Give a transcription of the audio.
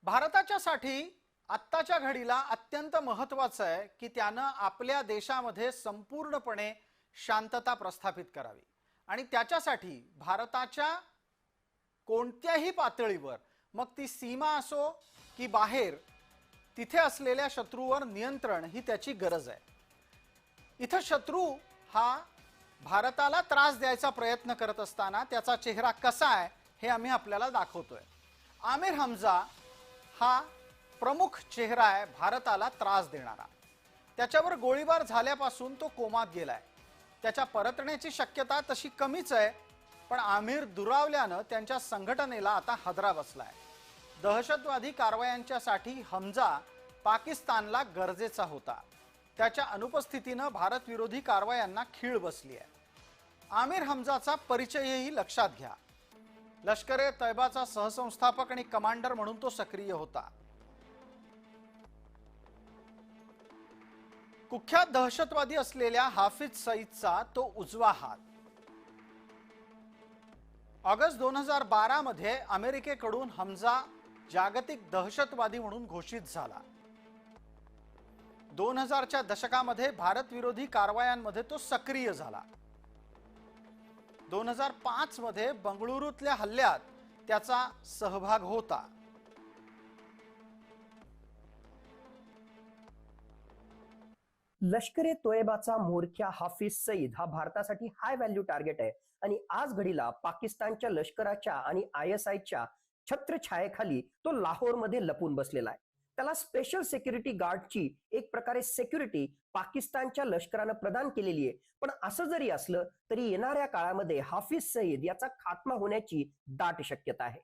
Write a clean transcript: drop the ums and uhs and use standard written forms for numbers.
भारताच्यासाठी आत्ताच्या घडीला अत्यंत महत्त्वाचं आहे की त्यानं आपल्या देशामध्ये संपूर्णपणे शांतता प्रस्थापित करावी आणि त्याच्यासाठी भारताच्या कोणत्याही पातळीवर, मग ती सीमा असो की बाहेर, तिथे असलेल्या शत्रूवर नियंत्रण ही त्याची गरज आहे। इथं शत्रू हा भारताला त्रास द्यायचा प्रयत्न करत असताना त्याचा चेहरा कसा आहे हे आम्ही आपल्याला दाखवतोय। आमिर हमजा हा प्रमुख चेहरा आहे भारताला त्रास देणारा। त्याच्यावर गोळीबार झाल्यापासून तो कोमात गेलाय। त्याच्या परतण्याची शक्यता तशी कमीच आहे, पण आमिर दुरावल्यानं त्यांच्या संघटनेला आता हादरा बसलाय। दहशतवादी कारवायांच्यासाठी हमजा पाकिस्तानला गरजेचा होता। त्याच्या अनुपस्थितीनं भारत विरोधी कारवायांना खीळ बसली आहे। आमिर हमजाचा परिचयही लक्षात घ्या। लष्कर-ए-तैबाचा सहसंस्थापक आणि कमांडर म्हणून तो सक्रिय होता। कुख्यात दहशतवादी असलेल्या हाफिज सईदचा तो उजवा हात। ऑगस्ट 2012 मध्ये अमेरिकेकडून हमजा जागतिक दहशतवादी म्हणून घोषित झाला। 2000 च्या दशकामध्ये भारत विरोधी कारवायांमध्ये तो सक्रिय झाला। 2005 मध्ये बंगळुरूतल्या हल्ल्यात त्याचा सहभाग होता। लष्कर-ए-तोयबाचा म्होरक्या हाफिज सईद हा भारतासाठी हाय व्हॅल्यू टार्गेट आहे आणि आज घडीला पाकिस्तानच्या लष्कराच्या आणि ISIच्या छत्रछायेखाली तो लाहोरमध्ये लपून बसलेला आहे। त्याला स्पेशल सिक्युरिटी गार्डची एक प्रकारे सिक्युरिटी पाकिस्तानच्या लष्करानं प्रदान केलेली आहे। पण असं जरी असलं तरी येणाऱ्या काळामध्ये हाफिज सईद याचा खात्मा होण्याची दाट शक्यता आहे।